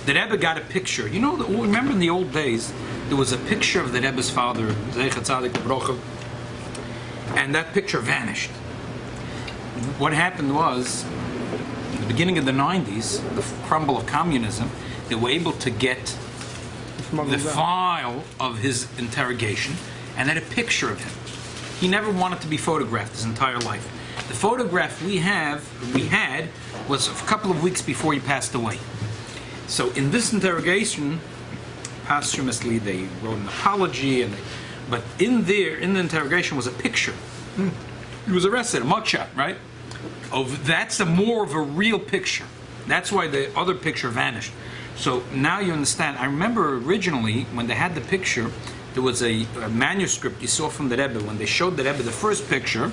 The Rebbe got a picture. You know, remember in the old days, there was a picture of the Rebbe's father, Zeichat Tzadik V'Brocha, and that picture vanished. What happened was, at the beginning of the 90s, the crumble of communism, they were able to get the file of his interrogation and had a picture of him. He never wanted to be photographed his entire life. The photograph we had was a couple of weeks before he passed away. So in this interrogation, posthumously they wrote an apology, but in the interrogation was a picture. He was arrested, a mugshot, right? That's more of a real picture. That's why the other picture vanished. So now you understand. I remember originally when they had the picture, there was a manuscript you saw from the Rebbe. When they showed the Rebbe the first picture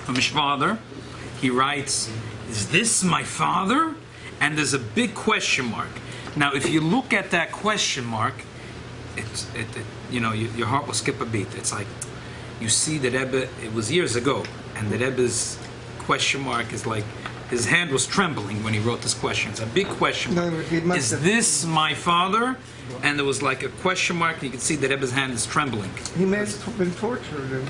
from his father, he writes, "Is this my father?" And there's a big question mark. Now, if you look at that question mark, your heart will skip a beat. It's like you see the Rebbe. It was years ago, and the Rebbe's question mark is like his hand was trembling when he wrote this question. It's a big question mark. Is this my father? And there was like a question mark, and you can see the Rebbe's hand is trembling. He may have been tortured.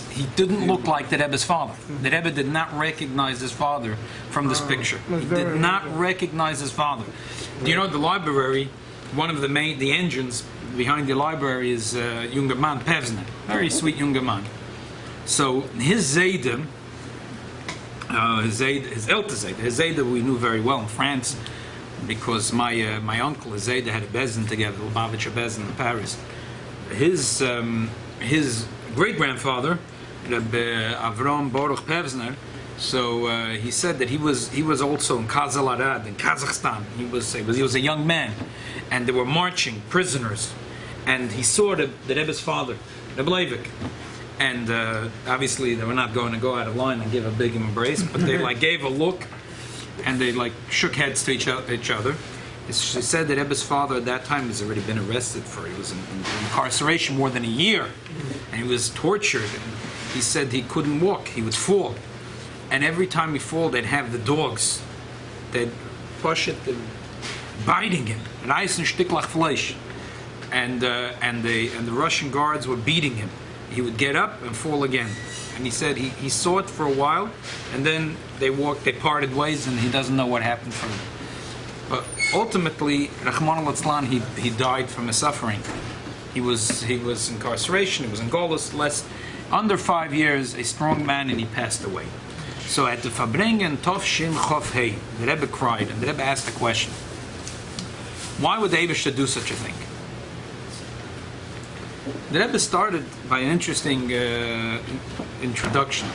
He didn't look like the Rebbe's father. The Rebbe did not recognize his father from this picture. He did not recognize his father. Do you know the library? One of the engines behind the library is younger man Pevsner, very sweet younger man. So his Zayda, his Elter Zayda, his Zayda we knew very well in France, because my uncle, his Zayda, had a bezin together, Lubavitcher bezin in Paris. His great grandfather, Rabbi Avram Baruch Pevsner, so he said that he was also in Kazal Arad in Kazakhstan. He was a young man, and they were marching prisoners, and he saw the Rebbe's father, Rebbe Leivik, and obviously they were not going to go out of line and give a big embrace, but they like gave a look, and they like shook heads to each other. She said that Rebbe's father at that time has already been arrested he was in incarceration more than a year, and he was tortured. And he said he couldn't walk; he would fall, and every time he fall, they'd have the dogs, they'd push it, biting him, and ice and shtiklach fleisch, and the Russian guards were beating him. He would get up and fall again. And he said he saw it for a while, and then they parted ways, and he doesn't know what happened from it. But ultimately, Rahman al-Atzlan, he died from his suffering. He was incarceration, he was in Golos, under 5 years, a strong man, and he passed away. So at the Farbrangen Tov Shem Chuf Hey, the Rebbe cried, and the Rebbe asked a question. Why would the Eibishter do such a thing? The Rebbe started by an interesting introduction.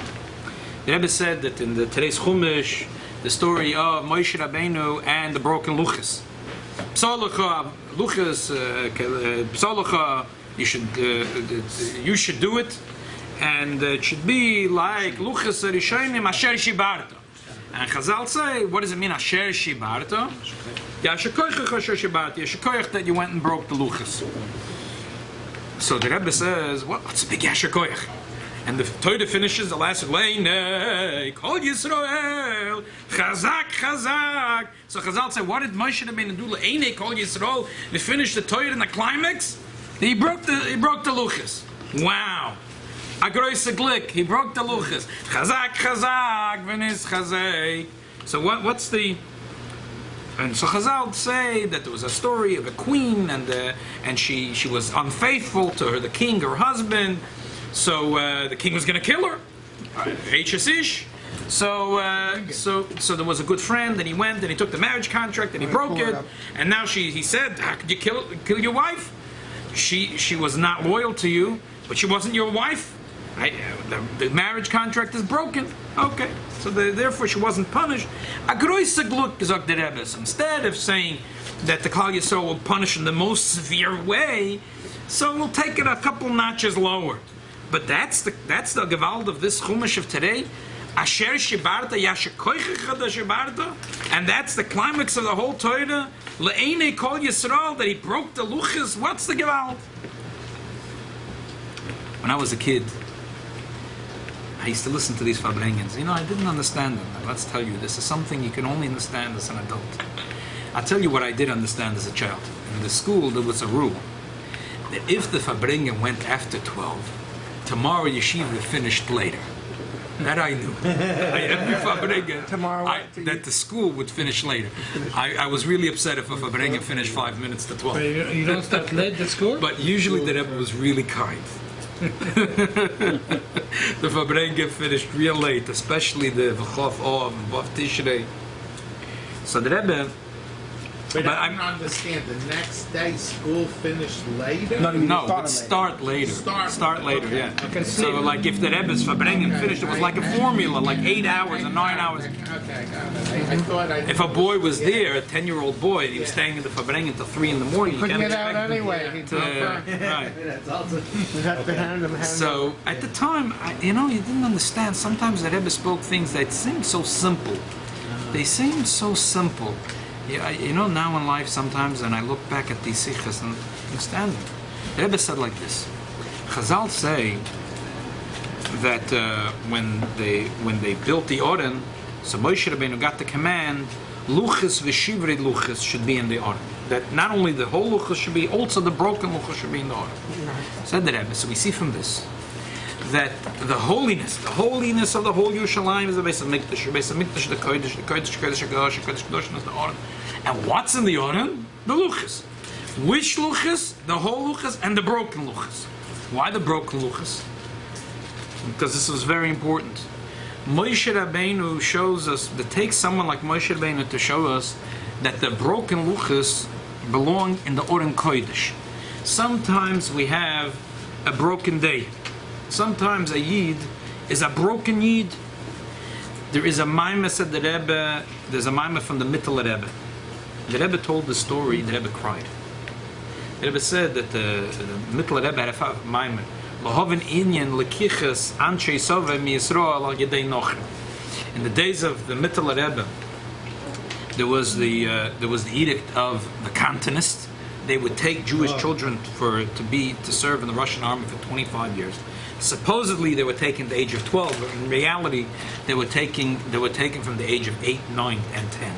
The Rebbe said that in the today's Chumash, the story of Moshe Rabbeinu and the broken luchas. Psalacha, luchas, psalacha, you should do it, and it should be like luchas rishonim asher shibarta. And Chazal say, what does it mean asher shibarta? Yashikoyach asher shibarta. Yashikoyach that you went and broke the luchas. So the Rebbe says, what's a big Yasher Koyach? And the Torah finishes the last line, Kol Yisrael, Chazak, Chazak. So Chazal said, what did Moshe Rabbeinu do? Le'enei Kol Yisrael. They finished the Torah in the climax. He broke the luchas. Wow. Agroise Glick. He broke the luchas. Chazak, Chazak, V'nis Chazek. So what's the... And so Chazal say that there was a story of a queen, and she was unfaithful to the king, her husband. So the king was going to kill her. HSish. So there was a good friend, and he went and he took the marriage contract and he broke it. And now he said, "How could you kill your wife? She was not loyal to you, but she wasn't your wife. The marriage contract is broken." Okay, so therefore she wasn't punished. Instead of saying that the Klal Yisrael will punish in the most severe way, so we'll take it a couple notches lower. But that's the Gewalt of this Chumash of today. Asher shibarta yashakoychecha da shibarta, and that's the climax of the whole Torah. Le'enei Kol Yisrael, that he broke the luchas. What's the Gewalt? When I was a kid, I used to listen to these Farbrangens. I didn't understand them. Now, let's tell you, this is something you can only understand as an adult. I'll tell you what I did understand as a child. In the school, there was a rule that if the Farbrangen went after 12, tomorrow yeshiva finished later. That I knew. Every Farbrangen, that the school would finish later. I was really upset if a Farbrangen finished 5 minutes to 12. But you don't start late at school? But usually the Rebbe was really kind. The Farbrangen finished real late, especially the V'chof Ov and Vav Tishrei. So the Rebbe. But I don't understand. The next day, school finished later. No, it start later. Start later, yeah. So, like, if the Rebbe's Farbrangen finished, it was like a formula, like 8 hours or 9 hours. Okay, got it. I thought if a boy was there, a 10-year-old boy, and he was staying in the Farbrangen until 3 in the morning, Couldn't get out anyway. Right. So, at the time, you didn't understand. Sometimes the Rebbe spoke things that seemed so simple. They seemed so simple. Yeah, now in life sometimes, and I look back at these sikhs and understand them. The Rebbe said like this: Chazal say that when they built the Oren, so Moshe Rabbeinu got the command, luchas v'shivrid luchas should be in the Oren. That not only the whole luchas should be, also the broken luchas should be in the Oren. Said the Rebbe. So we see from this that the holiness of the whole Yerushalayim is the base of Mikdash. The base of Mikdash, the Kodesh, Kodesh is the Oren. And what's in the Oren? The Luchas. Which Luchas? The whole Luchas and the broken Luchas. Why the broken Luchas? Because this was very important. Moshe Rabbeinu shows us, that takes someone like Moshe Rabbeinu to show us that the broken Luchas belong in the Oren Kodesh. Sometimes we have a broken day. Sometimes a Yid is a broken Yid. There is a Maimah, said the Rebbe, there's a Maimah from the Mittel Rebbe. The Rebbe told the story, the Rebbe cried. The Rebbe said that the Mittel Rebbe had a Maimah. L'hoven inyan l'kiches anshei sove mi Yisrael al yedei nocher. In the days of the Mittel Rebbe, there was the edict of the Cantonist. They would take Jewish children to serve in the Russian army for 25 years. Supposedly they were taken at the age of 12, but in reality they were taken from the age of 8, 9, and 10.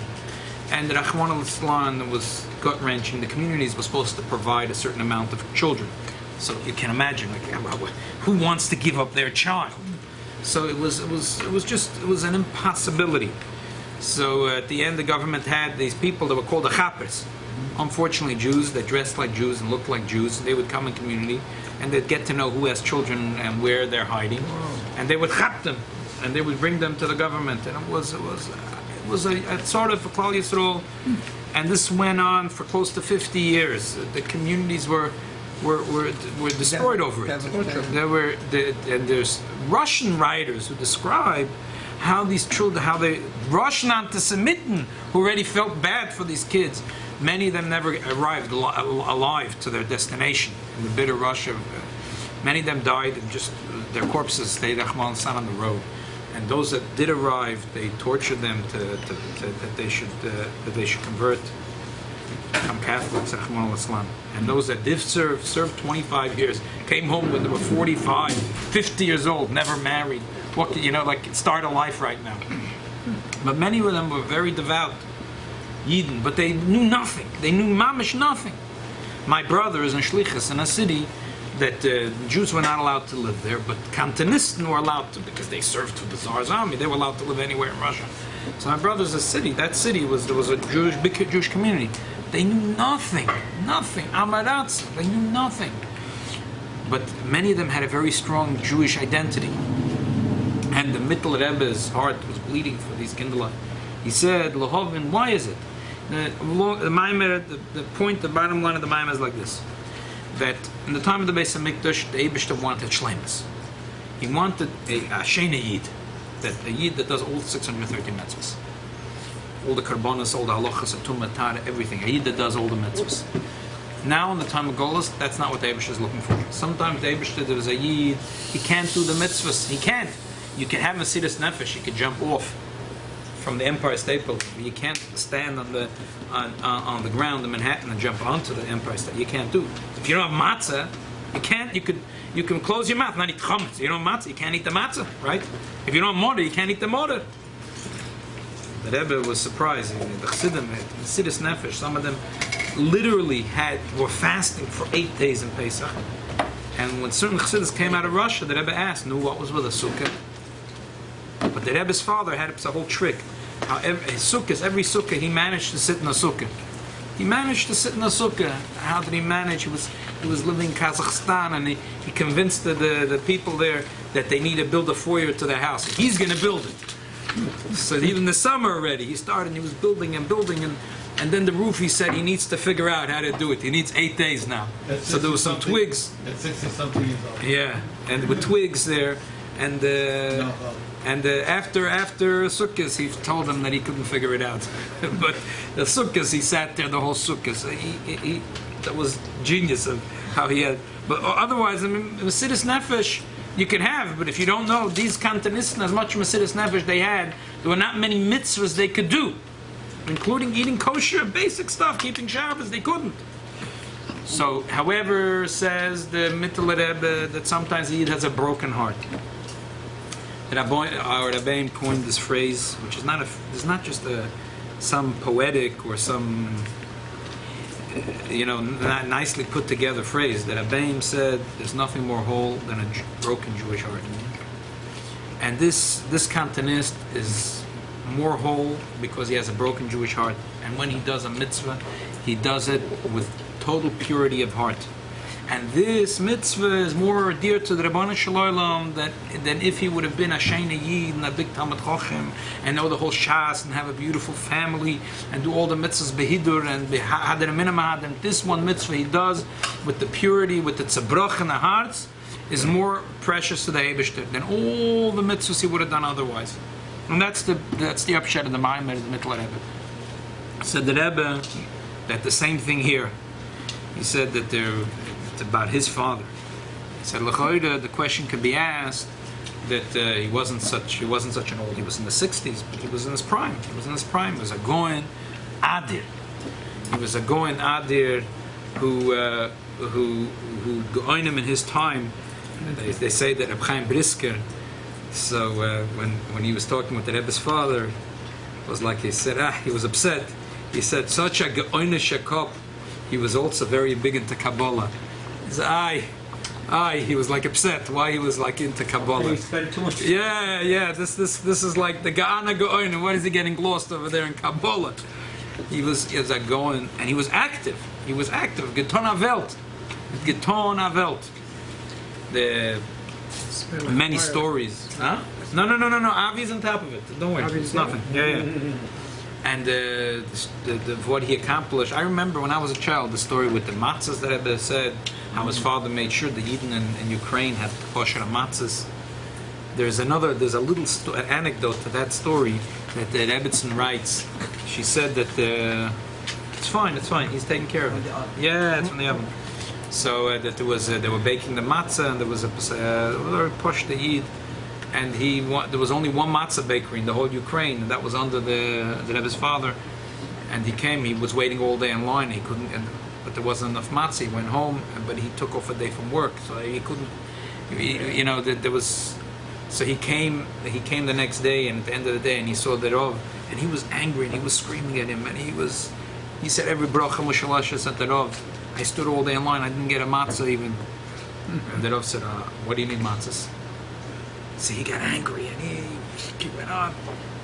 And the Rahman al-Islam was gut-wrenching. The communities were supposed to provide a certain amount of children. So you can imagine, who wants to give up their child? So it was an impossibility. So at the end, the government had these people that were called the chappers. Unfortunately, Jews that dressed like Jews and looked like Jews. They would come in community and they'd get to know who has children and where they're hiding, and they would chap them and they would bring them to the government. And it was a sort of a Klal Yisrael, and this went on for close to 50 years. The communities were destroyed over it. And there's Russian writers who describe how these children, how the Russian anti-Semitin who already felt bad for these kids, many of them never arrived alive to their destination in the bitter Russia. Many of them died, and just their corpses stayed on the road. And those that did arrive, they tortured them that they should convert, become Catholics, and those that did served 25 years, came home when they were 45, 50 years old, never married. Start a life right now. But many of them were very devout Yidden, but they knew nothing. They knew mamish nothing. My brother is in Shlichus, in a city that Jews were not allowed to live there, but Cantonisten were allowed to, because they served for the Tsar's army. They were allowed to live anywhere in Russia. So my brother's a city. That city there was a big Jewish community. They knew nothing. Amaratz. They knew nothing. But many of them had a very strong Jewish identity. And the Mittel Rebbe's heart was bleeding for these Kindler. He said, Lahovin, why is it? The bottom line of the Maimah is like this: that in the time of the Beis HaMikdash, the Eibishter wanted shleimus. He wanted a Shena Yid, a Yid that does all 630 mitzvahs. All the karbonos, all the halachas, tumah, tara, everything. A Yid that does all the mitzvahs. Now, in the time of Golos, that's not what the Eibishter is looking for. Sometimes the Eibishter, there's a Yid, he can't do the mitzvahs. He can't. You can have Mesiras Nefesh, you can jump off from the Empire State Building. You can't stand on the ground in Manhattan and jump onto the Empire State. You can't do it. If you don't have matzah, you can't. You can close your mouth, not eat chametz. You don't have matzah, you can't eat the matzah, right? If you don't have mortar, you can't eat the mortar. The Rebbe was surprised. The Chassidim, the Siddur Nefesh, some of them literally were fasting for 8 days in Pesach. And when certain Chassidus came out of Russia, the Rebbe asked, knew what was with a sukkah. But the Rebbe's father had a whole trick. How every sukkah, he managed to sit in a sukkah. He managed to sit in a sukkah. How did he manage? He was living in Kazakhstan, and he convinced the people there that they need to build a foyer to their house. He's going to build it. So even in the summer already, he started and he was building, and then the roof, he said he needs to figure out how to do it. He needs 8 days now. So there was some twigs. At 60-something years old. Yeah, and with twigs there, and after Sukkot, he told them that he couldn't figure it out. But the Sukkot, he sat there the whole Sukkot. So he that was genius of how he had. But otherwise, I mean, Mesidus Nefesh you could have, but if you don't know, these Kantanisten, as much Mesidus Nefesh they had, there were not many mitzvahs they could do, including eating kosher, basic stuff, keeping Shabbos, they couldn't. So, however, says the Mittel Rebbe that sometimes the Yid has a broken heart. Our Rabbi coined this phrase, which is not just some poetic or some not nicely put together phrase. That Rabbi said there's nothing more whole than a broken Jewish heart. And this Kantanist is more whole because he has a broken Jewish heart. And when he does a mitzvah, he does it with total purity of heart. And this mitzvah is more dear to the Rabbanu Shalom than if he would have been a Sheina Yid and a big Talmud Chochem and know the whole Shas and have a beautiful family and do all the mitzvahs behidur and behader minamad. And this one mitzvah he does with the purity, with the tzabroch in the hearts, is more precious to the Eibishter than all the mitzvahs he would have done otherwise. And that's the upshot of the Maimer of the Mittel Rebbe. Said the Rebbe that the same thing here. He said that it's about his father. He said l'choida, the question could be asked that he wasn't such an old. He was in the 60s, but he was in his prime. He was a Goen Adir. He was a Goen Adir who Goenim in his time. They say that Reb Chaim Brisker. So when he was talking with the Rebbe's father, it was like he said, he was upset. He said, such a Goeinish Shakop. He was also very big into Kabbalah. He said, he was like upset why he was like into Kabbalah. He spent too much. Yeah. This is like the Ga'ana Goein. Why is he getting lost over there in Kabbalah? He was a Goen, and he was active. Geton Avelt. The many stories. Huh? No. Avi's on top of it. Don't worry. It's nothing. Yeah. And what he accomplished. I remember when I was a child, the story with the matzahs that Rebbe said, how his father made sure the Yidden in Ukraine had kosher matzahs. There's a little anecdote to that story that Rebbetzin writes. She said that it's fine. He's taking care of it. Yeah, it's from the oven. So that they were baking the matzah, and there was a push the Yid. And there was only one matzah bakery in the whole Ukraine, and that was under the Rebbe's father. And he was waiting all day in line. He couldn't, but there wasn't enough matzah. He went home, but he took off a day from work, so he couldn't. There was. So he came the next day, and at the end of the day, and he saw the Rav, and he was angry, and he was screaming at him, and he said every bracha mushalashes at the Rav. I stood all day in line. I didn't get a matzah even. And the Rav said, "What do you need matzahs?" So he got angry and he went on.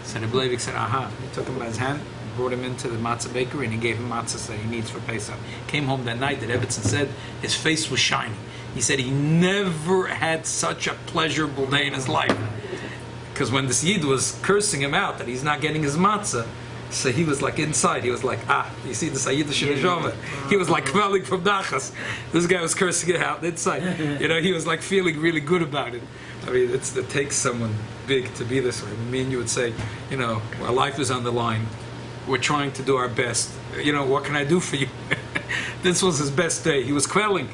So the Blavik said, He took him by his hand, brought him into the matzah bakery, and he gave him matzahs that he needs for Pesach. Came home that night, that Ebbetson said his face was shining. He said he never had such a pleasurable day in his life. Because when this Yid was cursing him out that he's not getting his matzah, so he was like inside, he was like, you see the Sayyidish Neshama? He was like kvelling from Nachas. This guy was cursing it out inside. He was like feeling really good about it. I mean, it takes someone big to be this way. Me and you would say, our life is on the line. We're trying to do our best. What can I do for you? This was his best day. He was quelling.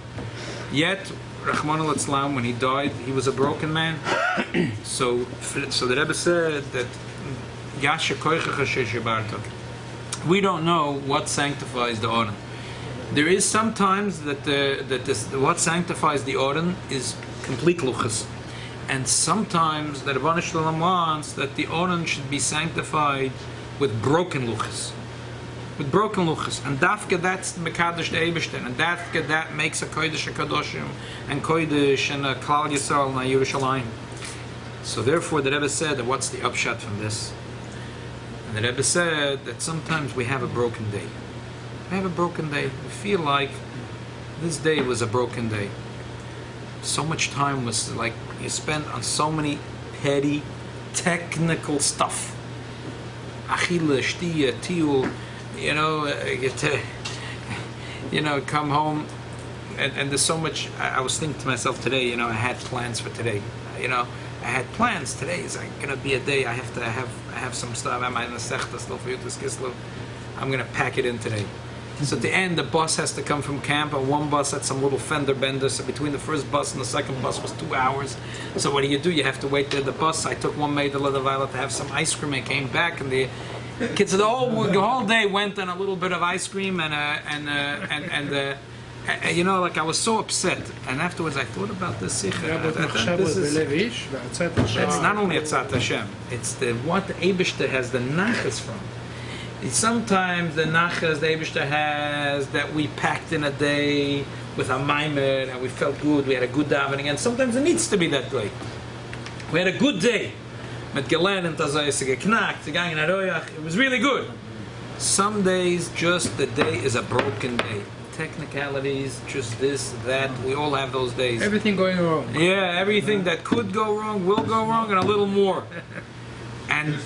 Yet, Rahman al-Islam, when he died, he was a broken man. So the Rebbe said that we don't know what sanctifies the Oren. There is sometimes that what sanctifies the Oren is complete luchas. And sometimes the Rabbanu Shalom wants that the Oren should be sanctified with broken luchas. With broken luchas. And dafka, that's the Mekadosh the Eibishter. And dafka, that makes a Kodesh a Kadoshim and Kodesh and a Klal Yisrael and a Yerushalayim. So therefore the Rebbe said that what's the upshot from this? And the Rebbe said that sometimes we have a broken day. We have a broken day. We feel like this day was a broken day. So much time was like you spent on so many petty, technical stuff. Achille, shtiya, tiul, come home, and there's so much. I was thinking to myself today, I had plans for today. I had plans. Today is gonna be a day. I have some stuff. I'm gonna pack it in today. So at the end, the bus has to come from camp, and one bus had some little fender bender. So between the first bus and the second bus was 2 hours. So what do? You have to wait there. The bus. I took one maid to the violet to have some ice cream, and came back, and the kids the whole day went on a little bit of ice cream, and like I was so upset. And afterwards, I thought about this sikha. It's not only Atzat Hashem. It's what the Eibishter has the nachas from. Sometimes the nachas the Eibishter has that we packed in a day with a maimer and we felt good, we had a good davening, and sometimes it needs to be that way. We had a good day. It was really good. Some days just the day is a broken day. Technicalities, just this, that, we all have those days. Everything going wrong. Yeah, everything that could go wrong will go wrong, and a little more. And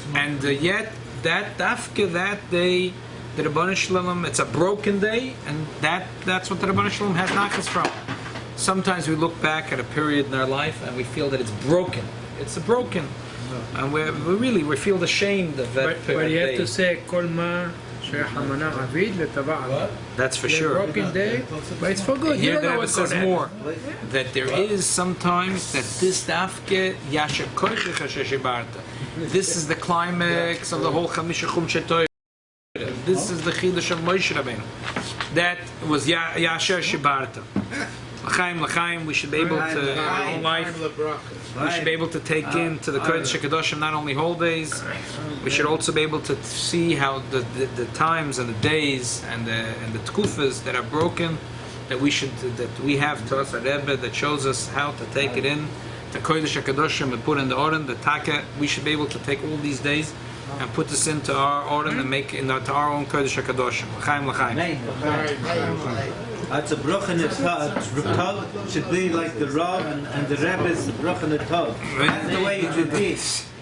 yet that dafka, that day, the Rebbeinu Shalom, it's a broken day, and that's what the Rebbeinu Shalom has nachas from. Sometimes we look back at a period in our life and we feel that it's broken. It's a broken, and we feel ashamed of that. But you have to say kol ma shehamana avid letava. That's for sure. Broken day, but it's for good. Here You don't know the what's says going to more that there is sometimes that this dafke yasher kodesh sheshibarta. This is the climax of the whole Chamisha Chum Shetoy. This is the Chidush of Moshe Rabbeinu. That was Yasher Shibarta. L'chaim, we should be able to, our own life, we should be able to take into the Kodesh HaKadoshim not only holidays, we should also be able to see how the times and the days and the tkufas that are broken, that we have to us, a Rebbe that shows us how to take it in, the Kodesh HaKadoshim and put in the Oren, the Taka. We should be able to take all these days and put this into our Oren and make it into our own Kodesh HaKadoshim. L'chaim. That's a bruch in the tug. Should be like the Rav and the Rebbe's bruch in the tug. That's the way it should be.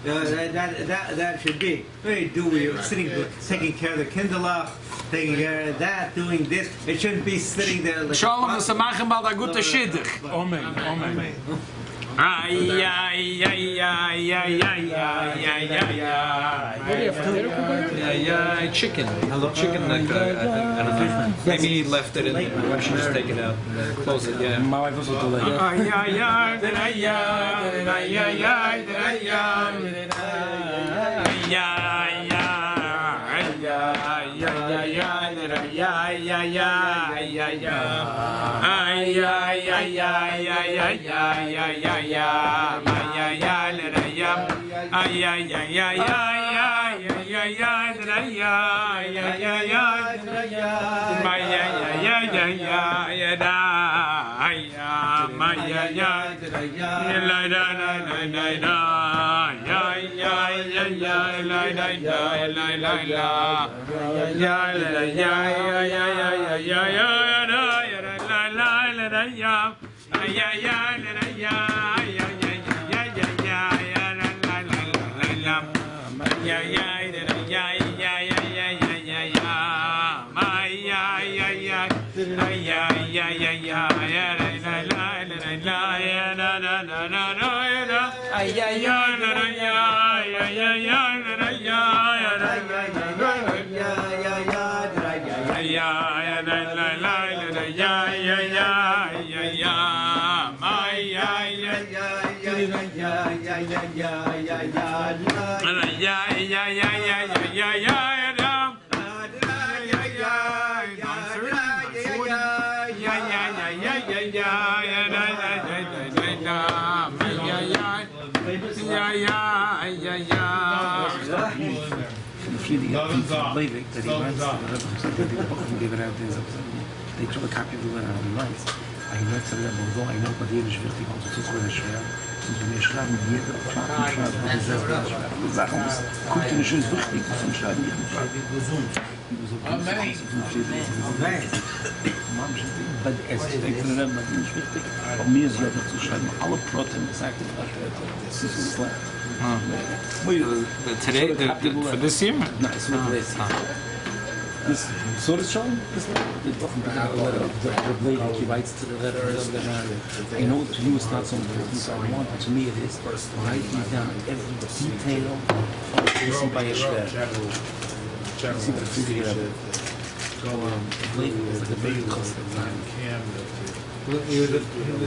That should be. What do we sitting taking care of the kinderlach, taking care of that, doing this? It shouldn't be sitting there like Shalom v'samachem bal da gute shidduch. Amen. Ay. What do you have to do? Chicken. Chicken, like, maybe he left it in there. We should just take it out and close it, yeah. My wife was delayed. Leivik that he writes to the Rebbe, so they give it out there. They took a copy of the letter and he writes. He writes to the Rebbe, although I know that jeder ist wichtig, also zu tun schwer. Since wir schreiben, jeder Frage schreibt, was ist das? Die Sachen ist, guckt in ist wichtig, zum Schreiben jeden Frage. But es ist denkt von der Rebbe, das ist nicht wichtig. Aber mir ist ja doch zu schreiben, alle Protein, das sagt das ist das Land. Today, for this year? No, it's not this year. This sort of shown this letter. The lady he writes to the letter. I know to you it's not so important, so I want to me it is. Write me down every detail of the by a shred. See the figure of it. The lady was like a very custom time. He was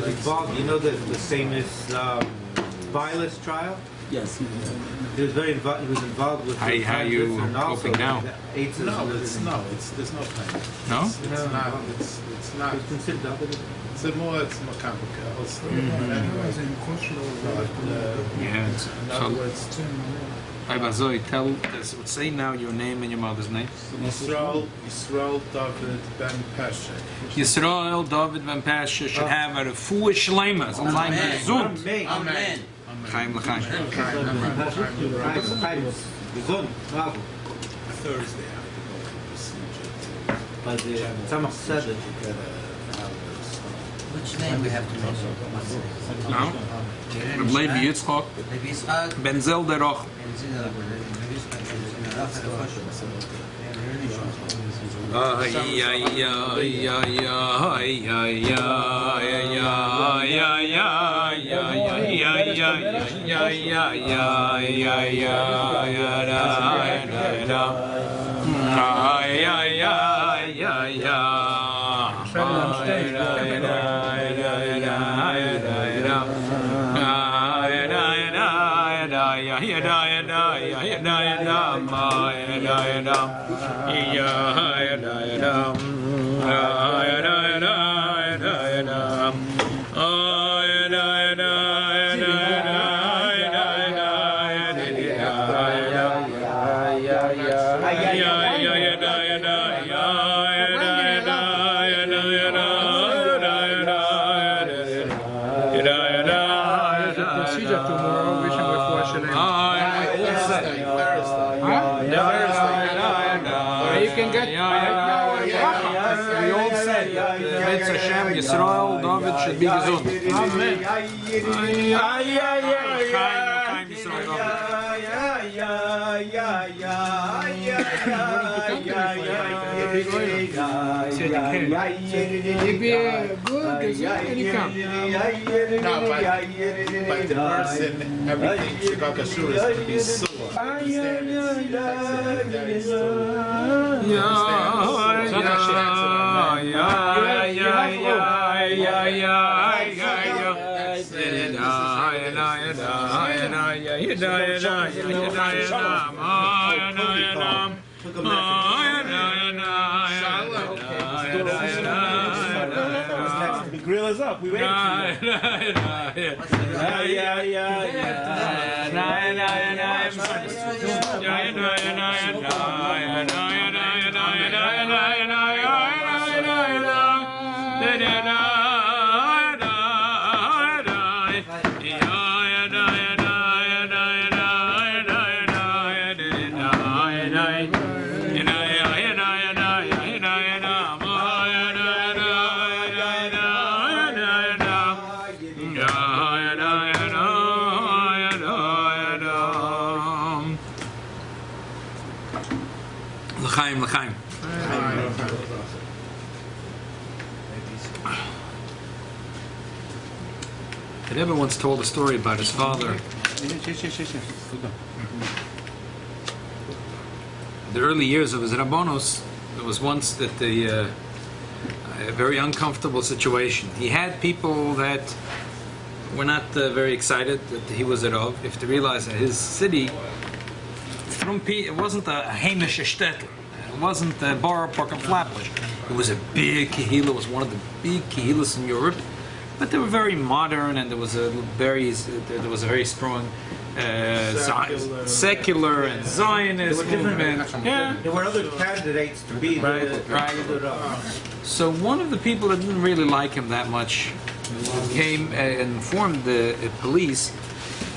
involved. You know the famous Vilas trial. Yes, he was very involved. He was involved with. How are you coping now? There's no time. No? It's not. It's considered It's more complicated. Yeah. In other words, Tell us, say now your name and your mother's name. Yisrael David Ben Pesha. Yisrael David Ben Pesha should have a refuah shlema. So I'm gesund. Amen. Chaim l'chaim. Thursday after the procedure. But Tzemach said it. Which name we have to mention? No? Rabbi Yitzchok Maybe it's Ben Zelderoch. Yisrael David should be gesund. Amen. He'd be good, and he come. No, but the person, everything Chicago Kashrut is going to be sore. Grill is up. We waited for L'chaim. The Rebbe once told a story about his father. The early years of his Rabbanos, there was once that a very uncomfortable situation. He had people that were not very excited that he was at Rav, if they realized that his city, it wasn't a Hamish shtetl. It wasn't a Bar Park and Flatbush. It was a big kehillah. It was one of the big kehillahs in Europe. but they were very modern, and there was a very strong secular and Zionist movement. Yeah. There were other candidates to be Right. the Rav. So one of the people that didn't really like him that much came and informed the police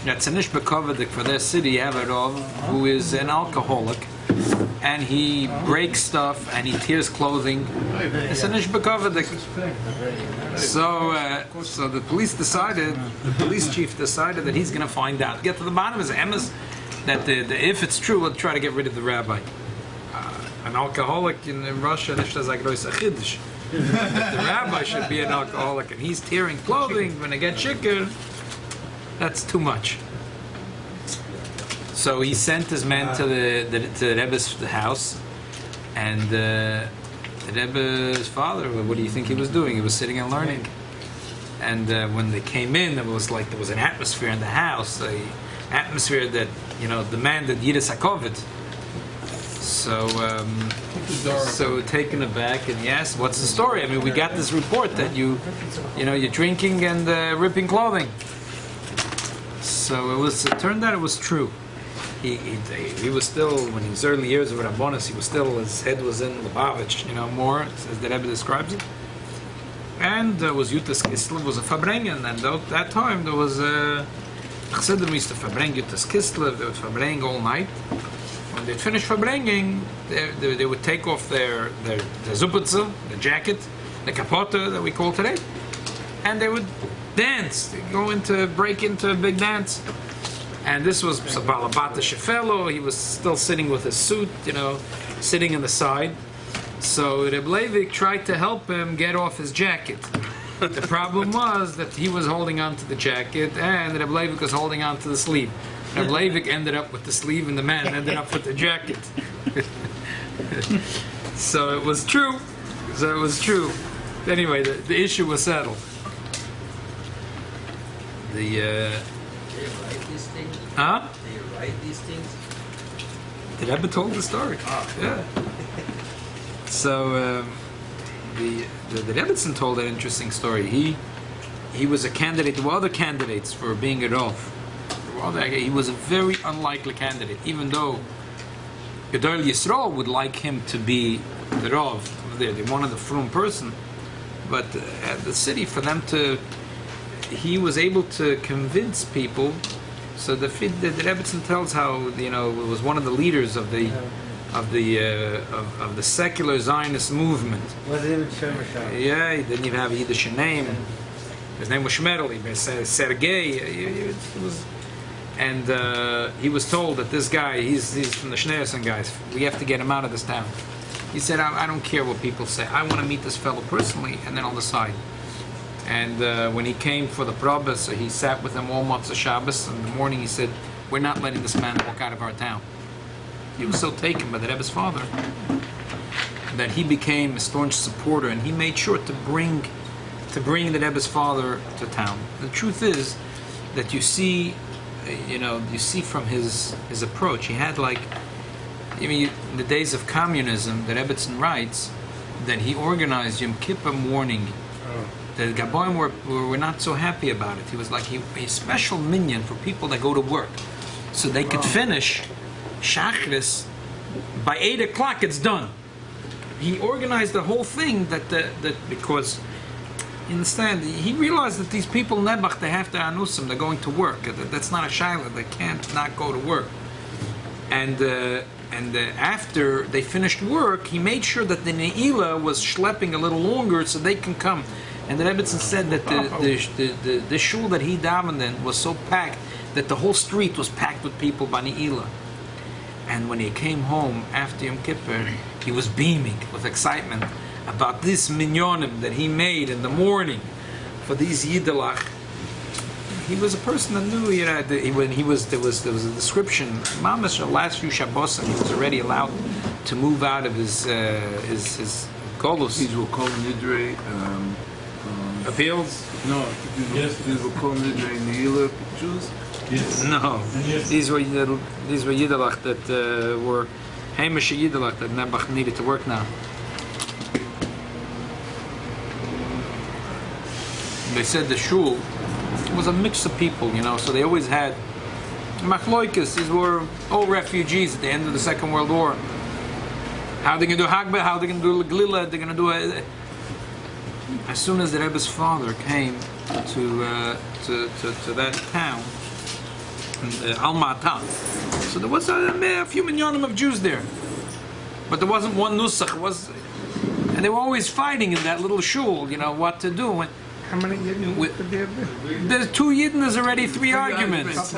that Tzanish Bekovadik for their city have a Rav who is an alcoholic, and he breaks stuff and he tears clothing. Tzanish Bekovadik. So the police chief decided that he's going to find out, get to the bottom of his emes, that if it's true, we'll try to get rid of the rabbi. An alcoholic in Russia, the rabbi should be an alcoholic, and he's tearing clothing when they get chicken. That's too much. So he sent his men to the Rebbe's house, and the Rebbe's father, what do you think he was doing? He was sitting and learning. And when they came in, there was an atmosphere in the house, an atmosphere that demanded Yiddis HaKovid. So taken aback, and he asked, "What's the story? I mean, we got this report that you're drinking and ripping clothing." So it turned out it was true. He was still, when in his early years of Rabbonis, his head was in Lubavitch, more, as the Rebbe describes it. And was Yutas Kislev, was a Farbrangen, and at that time there was Chassidim used to Farbrangen Yutas Kislev, they would Farbrangen all night. When they'd finish Farbrangen, they would take off their zuputza, the jacket, the kapota that we call today, and they would dance. They'd break into a big dance. And this was Balabata Shefelo. He was still sitting with his suit, sitting in the side. So Reb Leivik tried to help him get off his jacket. The problem was that he was holding on to the jacket, and Reb Leivik was holding on to the sleeve. Reb Leivik ended up with the sleeve, and the man ended up with the jacket. So it was true. Anyway, the issue was settled. Do you write these things? Huh? Do you write these things? The Rebbe told the story. Yeah. So the Rebbetzin told an interesting story. He was a candidate. There were other candidates for being a Rav. He was a very unlikely candidate, even though Gedol Yisrael would like him to be the Rav. They wanted a frum person, but at the city, for them to, he was able to convince people. So the Rebbetzin tells how it was one of the leaders of the secular Zionist movement. Wasn't even Shemesh. Yeah, he didn't even have a Yiddish name. His name was Shmerli, Sergei. And he was told that this guy, he's from the Schneerson guys. We have to get him out of this town. He said, I don't care what people say. I want to meet this fellow personally, and then I'll decide. And when he came for the Probus, he sat with them all Motzah Shabbos. In the morning, he said, "We're not letting this man walk out of our town." He was so taken by the Rebbe's father that he became a staunch supporter, and he made sure to bring the Rebbe's father to town. The truth is that you see from his approach, he had in the days of communism, the Rebbetzin writes that he organized Yom Kippur morning. The Gaboim were not so happy about it. He was like a special minyan for people that go to work, so they could finish Shachris by 8 o'clock. It's done. He organized the whole thing that because you understand, he realized that these people Nebuch, they have to anusim, they're going to work. That's not a shaila. They can't not go to work. And after they finished work, he made sure that the Ne'ilah was schlepping a little longer so they can come. And the Rebbetzin said that the shul that he davened in was so packed that the whole street was packed with people by Ne'ilah. And when he came home after Yom Kippur, he was beaming with excitement about this minyonim that he made in the morning for these Yiddelach. He was a person that knew, there was a description, Mamash, the last few Shabbos, and he was already allowed to move out of his golus. These were called Nidre appeals? No, these were called Nidre Ne'ilah Jews? Yes. No, these were Yiddelach that were Hamish Yiddelach that Nebuch needed to work now. they said the shul was a mix of people, so they always had machloikas. These were all refugees at the end of the Second World War. How are they going to do Hagbeh? How are they going to do Glila? They're going to do it. As soon as the Rebbe's father came to that town, Almata, so there was a few minyanim of Jews there, but there wasn't one nusach. And they were always fighting in that little shul, what to do. How many Yidden could there be? There's 2 Yidden, there's already 3 arguments.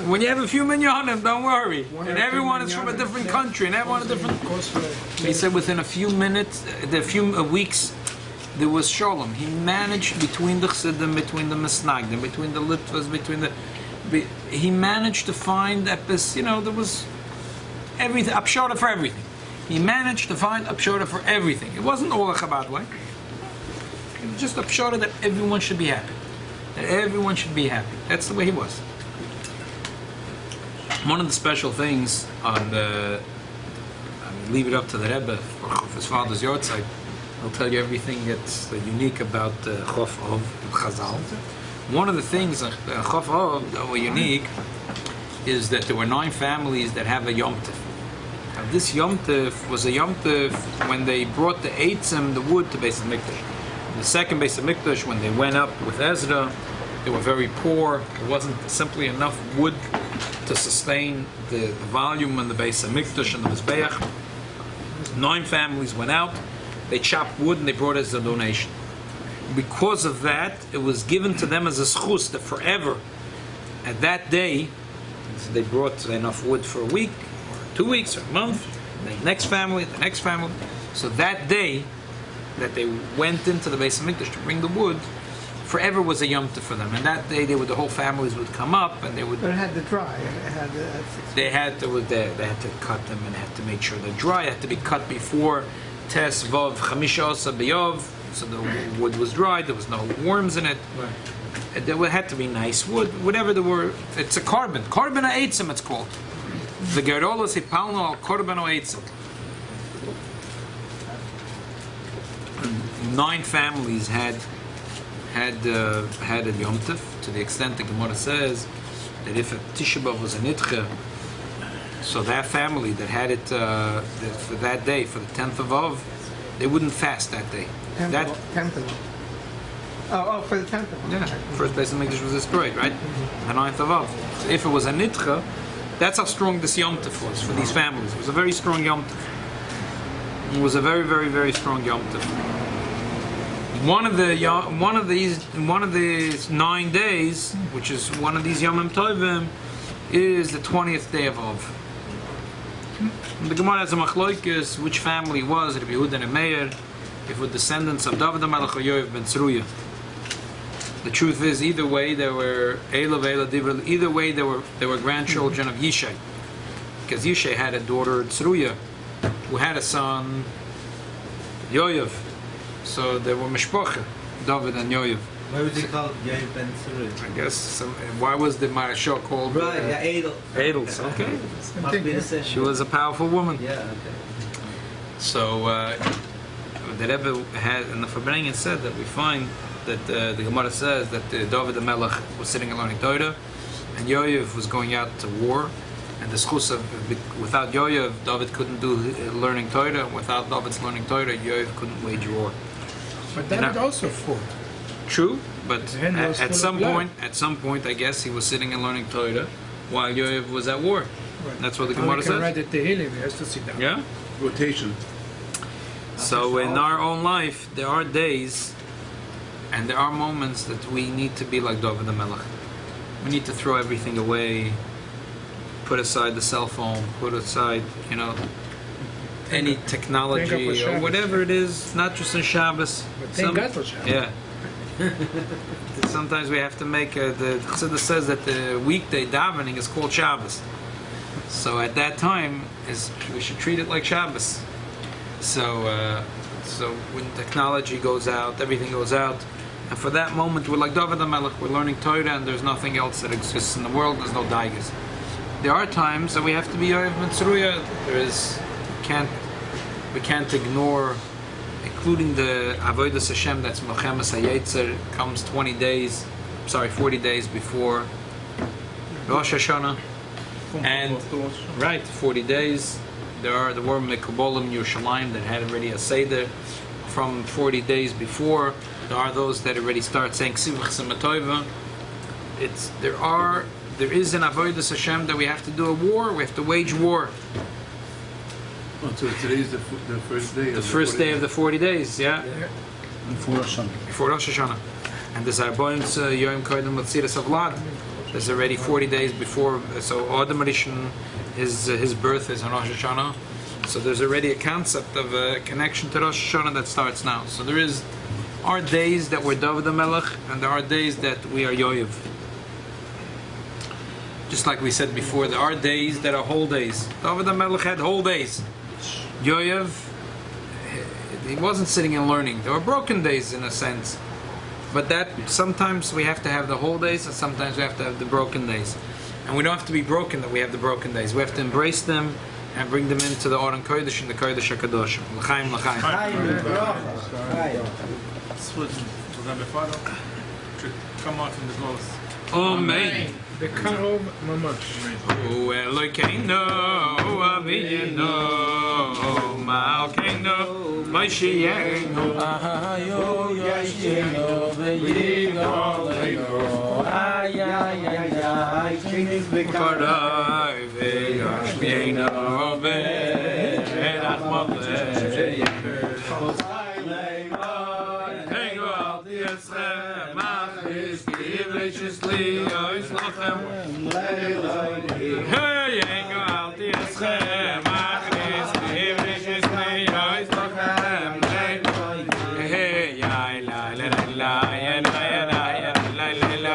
When you have a few minyanim, don't worry. And everyone is from a different country, and everyone a different. He said within a few minutes, a few weeks, there was shalom. He managed between the Chassidim, between the Misnagdim, between the Litvas, he managed to find there was everything, upshota for everything. He managed to find upshota for everything. It wasn't all a Chabad way. It was just upshota that everyone should be happy. That everyone should be happy. That's the way he was. One of the special things leave it up to the Rebbe for his father's yahrzeit. I'll tell you everything that's unique about Chuf of Chazal. One of the things Chuf of that were unique is that there were 9 families that have a Yom Tov. Now, this Yom Tov was a Yom Tov when they brought the Eitzim, the wood, to Beis HaMikdash. The second Beis HaMikdash, when they went up with Ezra, they were very poor. There wasn't simply enough wood to sustain the volume in the Beis HaMikdash and the Mizbeach. 9 families went out. They chopped wood and they brought it as a donation. Because of that, it was given to them as a schus that forever, at that day, so they brought enough wood for a week, or 2 weeks, or a month, the next family. So that day that they went into the Beis HaMikdash to bring the wood, forever was a Yom Tov for them. And that day, the whole families would come up and they would. But it had to dry. They had to cut them and had to make sure they're dry. It had to be cut before Tes Vav Chamisha Osa B'Yov, so the wood was dry. There was no worms in it. Right. There had to be nice wood. Whatever there were, it's a carbon ha'etzim. It's called the Gerolos Hipalno al Korban ha'etzim. 9 families had a Yom Tov, to the extent the Gemara says that if a Tisha B'Av was a Nitche, so that family that had it for that day, for the 10th of Av, they wouldn't fast that day. 10th of Av. For the 10th of Av. Yeah, first Beis HaMikdash was destroyed, right? The 9th of Av. So if it was a Nitche, that's how strong this Yom Tov was for these families. It was a very strong Yom Tov. It was a very, very, very strong Yom Tov. One of these 9 days, which is one of these Yomim Tovim, is the 20th day of Av. The Gemara has a machloikis, which family was Rabbi Yehuda and Meir, if it were descendants of David HaMelech or Yoav ben Tzruya. The truth is, either way they were either way they were grandchildren of Yishai, because Yishai had a daughter Tzruya, who had a son Yoav. So they were mishpocha, David and Yoav. Why was he called Yoav ben Tzruya? I guess why was the Marashah called? Right, Edel. Edels, okay. Must be the same. She was a powerful woman. Yeah, okay. So the Rebbe had, and the Farbrangen said that we find that the Gemara says that David the Melech was sitting and learning Torah, and Yoav was going out to war, and the schus of without Yoav, David couldn't do learning Torah, and without David's learning Torah, Yoav couldn't wage war. But David also fought. True, but at some blood. point, I guess he was sitting and learning Torah while Yoav was at war. Right. That's what the How Gemara he can says. write the Tehillim, he has to sit down. Yeah. Rotation. So in our own life, there are days, and there are moments that we need to be like David the Melech. We need to throw everything away, put aside the cell phone, put aside, any technology or whatever it is, not just in Shabbos. But thank God for Shabbos. Yeah. Sometimes we have to make the Chassidus says that the weekday davening is called Shabbos. So at that time, we should treat it like Shabbos. So when technology goes out, everything goes out, and for that moment we're like David HaMelech, we're learning Torah, and there's nothing else that exists in the world. There's no daigas. There are times that we have to be Yoav ben Tzruya. We can't ignore a including the Avodas Hashem, that's Milchemes HaYetzer, comes 40 days before Rosh Hashanah. And right, 40 days. There were Mekubolim in Yerushalayim that had already a Seder from 40 days before. There are those that already start saying Sivach Samatoiva. There is an Avodas Hashem that we have to do a war. We have to wage war. Oh, so today's the first day. The first day of the 40 days, yeah. Before Rosh Hashanah. Before Rosh Hashanah. And there's Arboim's Yom Kodim Matziras Avlad. There's already 40 days before. So Adam Rishon, his birth is on Rosh Hashanah. So there's already a concept of a connection to Rosh Hashanah that starts now. So there are days that we're David HaMelech, and there are days that we are Yoyev. Just like we said before, there are days that are whole days. David HaMelech had whole days. Yoyev, he wasn't sitting and learning. There were broken days in a sense. But that sometimes we have to have the whole days, and sometimes we have to have the broken days. And we don't have to be broken that we have the broken days. We have to embrace them and bring them into the Oren Kodesh and the Kodesh HaKadosh. L'chaim, l'chaim. Switch to Rabbi Father. Should come out from the ghost. Amen. בקרוב ממש. הוא אלוהינו, אבינו, מלכנו, משיחנו, Ahayo Yashino V'yigoleno Ay ay ay ay Kings Korai v'yashmieno v'erach modeh Hey, well, yes, machis, kivliciously, ois lochem Hey, well, yes, machis, kivliciously, ois lochem Hey, la la la la la la la la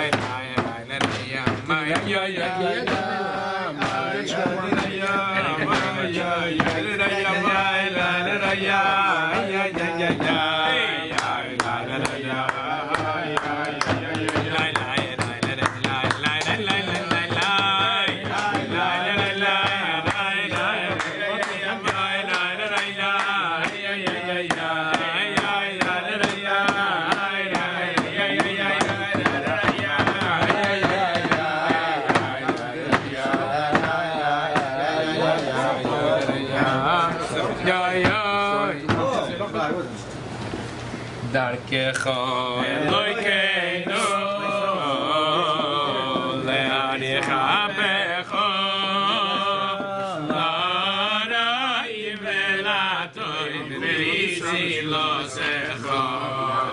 Darkecha Elokeinu Le'anichapecha L'ra'im ve'l'atoim ve'itzilosecha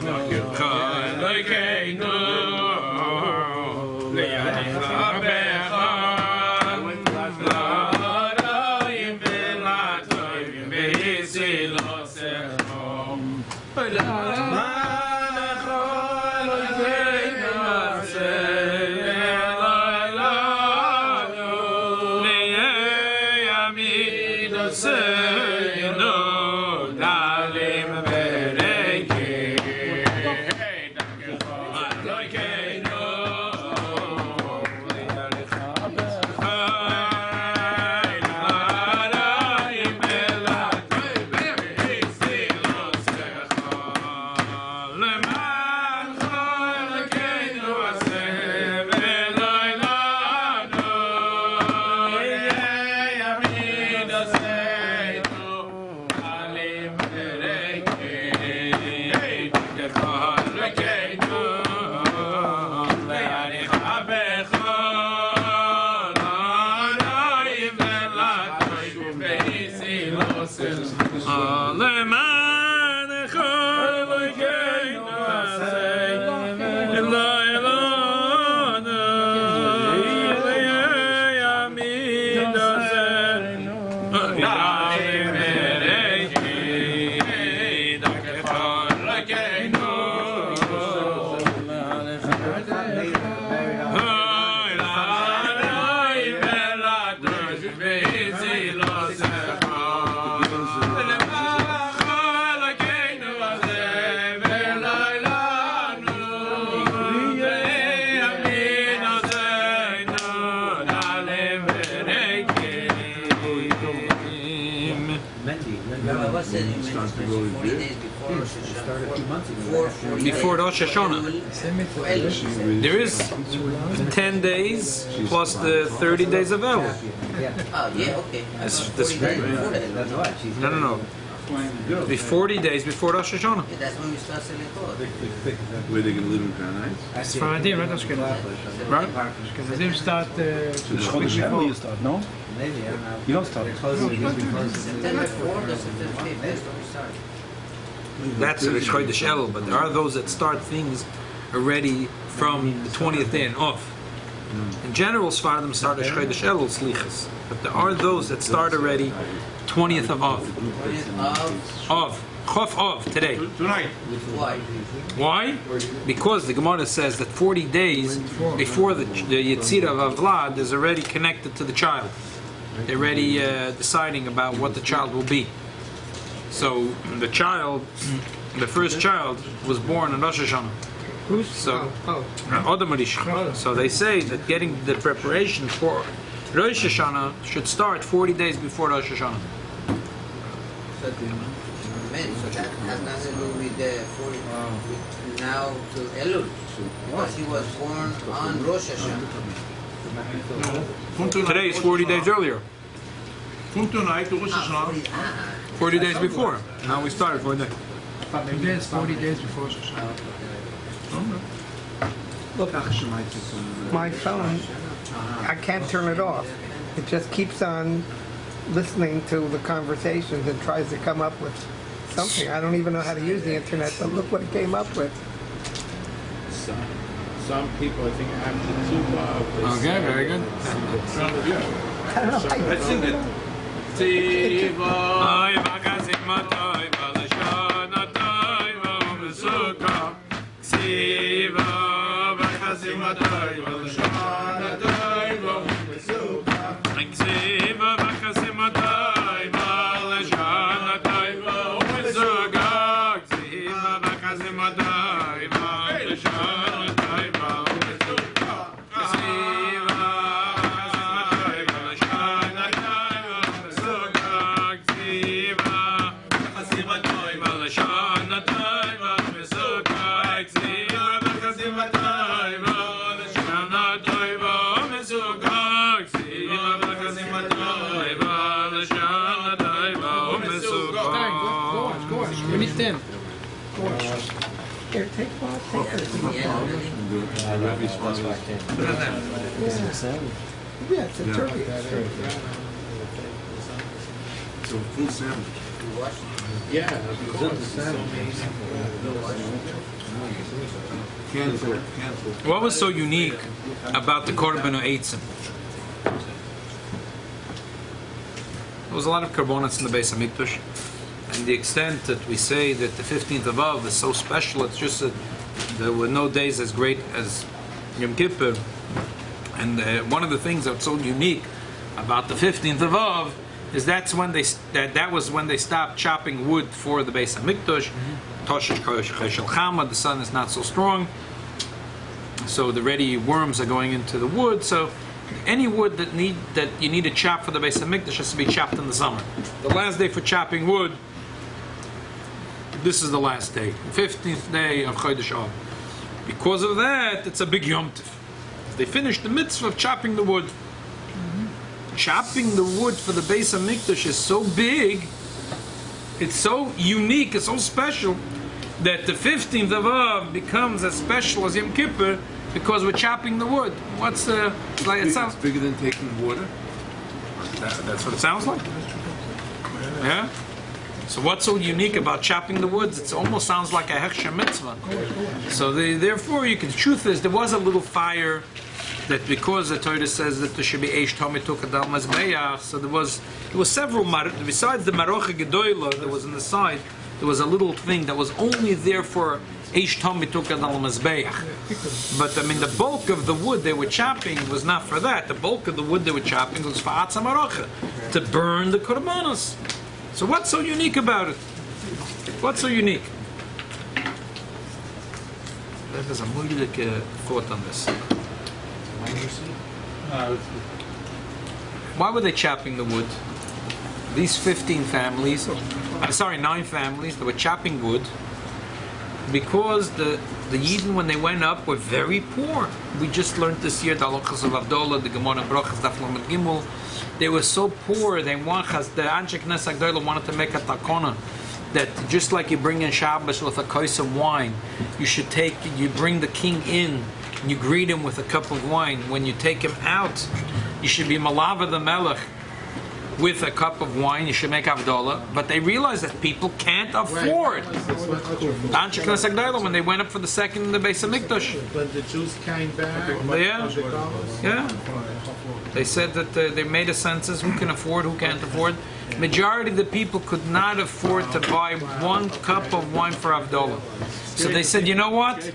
Darkecha Elokeinu Le'anichapecha L'ra'im ve'l'atoim ve'itzilosecha Before Rosh Hashanah. There is 10 days plus the 30 days of Elul. Okay. No. Be 40 days before Rosh Hashanah. That's when we start selling clothes. Where they gonna live in Crown Heights? Sfaradim, right? Right? Ashkenazim start So the Chodesh Elul you start, no? Maybe, I don't know. You don't start. September 4th or September 5th, that's when we start. That's the Chodesh Elul, but there are those that start things already from the 20th day and off. In general, Sfaradim start the Chodesh Elul Slichas, but there are those that start already 20th of Av. Chuf Av, today. Tonight. Why? Why? Because the Gemara says that 40 days before the Yetzirah of Avlad is already connected to the child. They're already deciding about what the child will be. So the first child was born on Rosh Hashanah. So, Adam Rishon. So they say that getting the preparation for Rosh Hashanah should start 40 days before Rosh Hashanah. So that has nothing to do with the 40 now to Elul. Because he was born on Rosh Hashanah. Today is 40 days earlier. From tonight to Rosh Hashanah. 40 days before. Now we started 40 days. Today is 40 days before Rosh Hashanah. Look, my phone, I can't turn it off. It just keeps on listening to the conversations and tries to come up with something. I don't even know how to use the internet, but look what it came up with. Some people, I think, after two. Okay, very good. I don't know. Let's sing it. Here, take one. Yeah, it's a turkey. So full sandwich. Yeah. Cancel. What was so unique about the Korban Eitzim? There was a lot of korbanos in the Beis Hamikdash, and the extent that we say that the 15th of Av is so special, it's just that there were no days as great as Yom Kippur. And one of the things that's so unique about the 15th of Av is that was when they stopped chopping wood for the Beis Hamikdash. The sun is not so strong, so the ready worms are going into the wood. So any wood that you need to chop for the Beis Hamikdash has to be chopped in the summer. The last day for chopping wood, this is the last day, 15th day of Chodesh Av. Because of that, it's a big Yom Tov. They finished the mitzvah of chopping the wood. Chopping the wood for the Beis Hamikdash is so big, it's so unique, it's so special, that the 15th of Av becomes as special as Yom Kippur because we're chopping the wood. It sounds bigger than taking water. That's what it sounds like. Yeah. So what's so unique about chopping the woods? It almost sounds like a hechsher mitzvah. So therefore, the truth is there was a little fire that because the Torah says that there should be eish tomei tukadal mazbeach. So there was several besides the marocha gedoyla that was on the side. There was a little thing that was only there for eish tomei tukadal mazbeach. But I mean, the bulk of the wood they were chopping was not for that. The bulk of the wood they were chopping was for atzah marocha, to burn the korbanos. So what's so unique about it? What's so unique? There's a moeilijke thought on this. Why were they chopping the wood? these 15 families, I'm sorry, 9 families, they were chopping wood because the Yidden, when they went up, were very poor. We just learned this year the halachas of Avdollah, the Gemara Brachas, Daf Lamed Gimel. They were so poor. They want, the Anshe Knesset Agdolah wanted to make a takona that just like you bring in Shabbos with a kos of wine, you bring the king in, and you greet him with a cup of wine. When you take him out, you should be malava the melech with a cup of wine. You should make Avdollah. But they realized that people can't afford. The Anshe Knesset Agdolah, when they went up for the second in the Beis HaMikdash. When the Jews came back, Yeah. They said that they made a census, who can afford, who can't afford. Majority of the people could not afford to buy 1 cup of wine for Avdollah. So they said, you know what?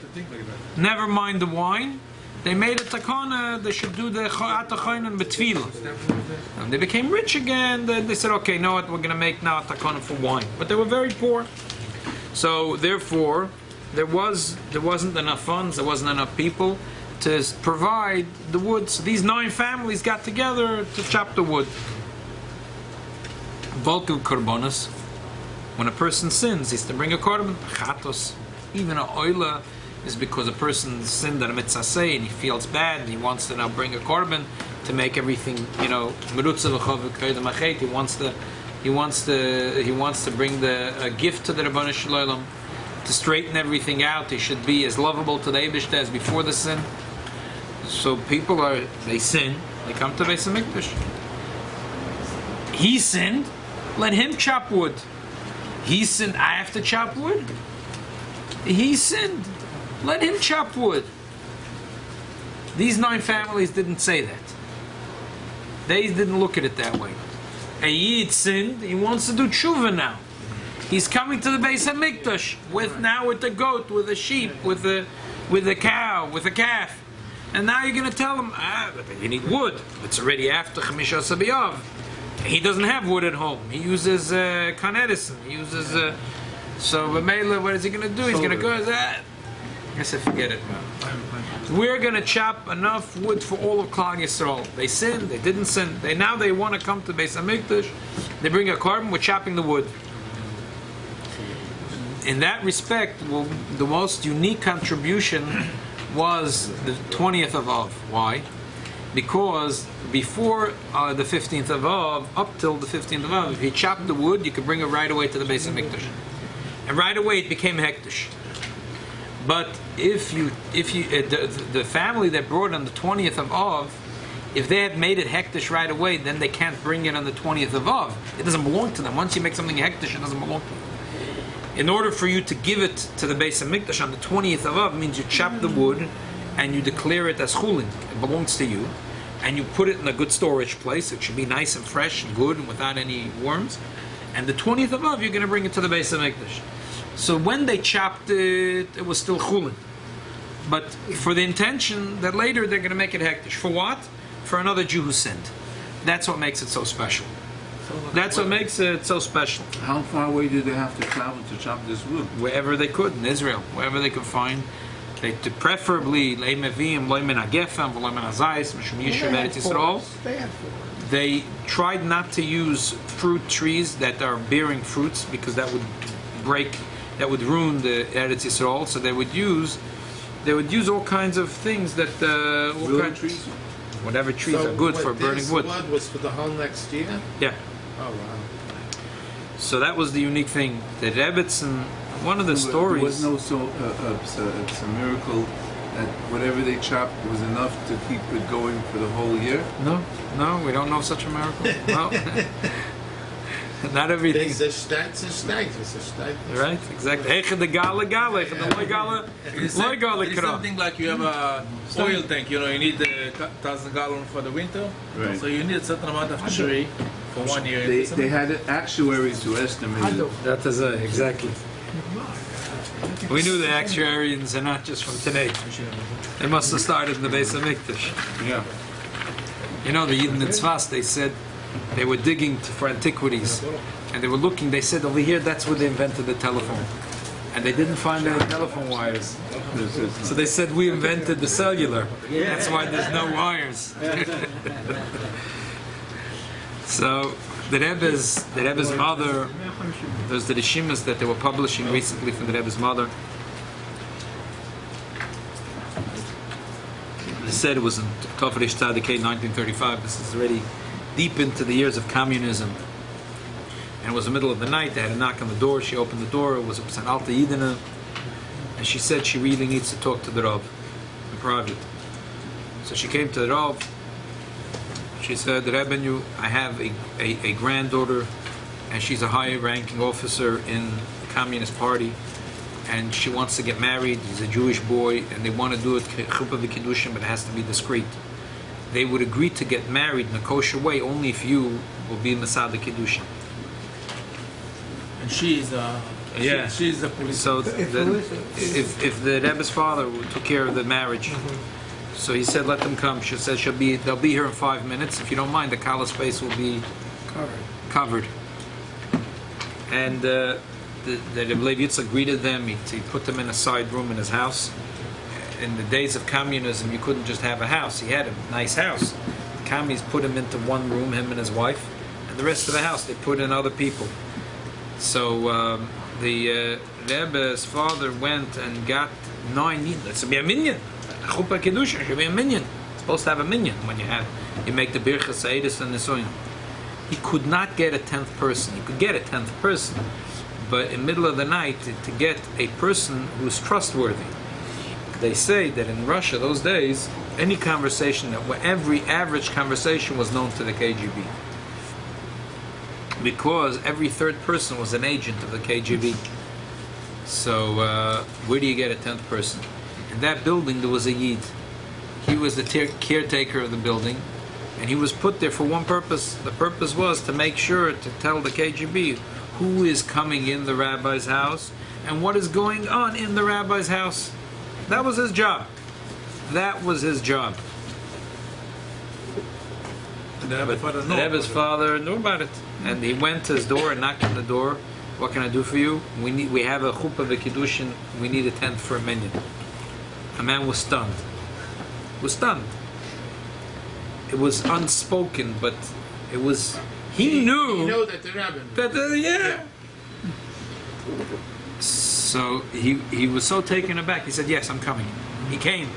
Never mind the wine. They made a takana, they should do the atachayin and betfila. And they became rich again. They said, okay, you know what, we're going to make now a takana for wine. But they were very poor. So therefore, there wasn't enough funds, there wasn't enough people to provide the wood. So these 9 families got together to chop the wood. Volkel korbanos. When a person sins, he's to bring a korban. Chatos. Even a oila is because a person sinned at a mitzvah and he feels bad and he wants to now bring a korban to make everything, he wants to bring a gift to the Rabbanu Shalom to straighten everything out. He should be as lovable to the Eibishter as before the sin. So people they sin, they come to Beis HaMikdash. He sinned, let him chop wood. He sinned, I have to chop wood. He sinned, let him chop wood. These 9 families didn't say that. They didn't look at it that way. A Yid sinned, he wants to do tshuva now. He's coming to the Beis HaMikdash with the goat, with the sheep, with the cow, with the calf. And now you're going to tell him, but you need wood. It's already after Chamisha Sabiyav. He doesn't have wood at home. He uses Con Edison. He uses... so, B'meila, what is he going to do? He's going to go... I said, forget it, man. We're going to chop enough wood for all of Klal Yisrael. They sinned, they didn't sin. They want to come to Beis HaMikdash. They bring a korban, we're chopping the wood. In that respect, the most unique contribution was the 20th of Av. Why? Because before the 15th of Av, up till the 15th of Av, if you chopped the wood, you could bring it right away to the Beis HaMikdash. And right away it became hektish. But if the family that brought it on the 20th of Av, if they had made it hektish right away, then they can't bring it on the 20th of Av. It doesn't belong to them. Once you make something hektish, it doesn't belong to them. In order for you to give it to the Beis HaMikdash on the 20th of Av, means you chop the wood and you declare it as chulin. It belongs to you. And you put it in a good storage place. It should be nice and fresh and good and without any worms. And the 20th of Av, you're going to bring it to the Beis HaMikdash. So when they chopped it, it was still chulin. But for the intention that later they're going to make it hektish. For what? For another Jew who sinned. That's what makes it so special. That's what makes it so special. How far away did they have to travel to chop this wood? Wherever they could in Israel, wherever they could find. Preferably, they tried not to use fruit trees that are bearing fruits because that would ruin the Eretz Yisrael. So they would use all kinds of things that trees. Whatever trees are good for burning wood. This wood was for the whole next year? Yeah. Oh, wow. So that was the unique thing. The Rebbetzin, one of the stories... There was no it's a miracle that whatever they chopped was enough to keep it going for the whole year? No, we don't know such a miracle. No. Not everything. It's a state. Right, exactly. It's something like you have a oil tank, you need 1,000 gallons for the winter, right. So you need a certain amount of tree for 1 year. They had actuaries to estimate it. That is exactly. We knew the actuarians are not just from today. They must have started in the Beis HaMikdash. Yeah. The Yidden in Tzfas, they said they were digging for antiquities, and they were looking. They said over here, that's where they invented the telephone, and they didn't find any telephone wires. So they said we invented the cellular. That's why there's no wires. So The Rebbe's mother, there's the Rishimas that they were publishing recently from the Rebbe's mother. They said it was in Tovrish Tzadikei 1935. This is already deep into the years of communism. And it was the middle of the night. They had a knock on the door. She opened the door. It was an Alta Yidina. And she said she really needs to talk to the Rav in private. So she came to the Rav. She said, Rebbe, I have a granddaughter, and she's a high-ranking officer in the Communist Party, and she wants to get married. He's a Jewish boy, and they want to do it chuppah v'kiddushin, but it has to be discreet. They would agree to get married in a kosher way only if you will be Masad Kiddushin. And she's she's the police. So if the Rebbe's father took care of the marriage, so he said, let them come. She said they'll be here in 5 minutes. If you don't mind, the kala space will be covered. And the Rebbe Yitzchak greeted them. He put them in a side room in his house. In the days of communism, you couldn't just have a house. He had a nice house. The commies put him into one room, him and his wife, and the rest of the house they put in other people. So the Rebbe's father went and got 9 yidden. It's to be a minyan. A chuppah kiddushin should be a minyan. It's supposed to have a minyan when you make the birchas ha'edus and the soin. He could not get a 10th person. He could get a 10th person, but in the middle of the night to get a person who's trustworthy. They say that in Russia those days, any conversation, every average conversation was known to the KGB. Because every third person was an agent of the KGB. So where do you get a 10th person? In that building there was a Yid. He was the caretaker of the building, and he was put there for one purpose. The purpose was to make sure to tell the KGB who is coming in the rabbi's house and what is going on in the rabbi's house. That was his job. That was his job. The Rebbe's father knew about it, and he went to his door and knocked on the door. What can I do for you? We have a chuppah v'kiddushin. We need a 10th for a minyan. A man was stunned. It was unspoken, but it was. He knew. He knew that the rabbi. Yeah. So he was so taken aback. He said, "Yes, I'm coming." He came.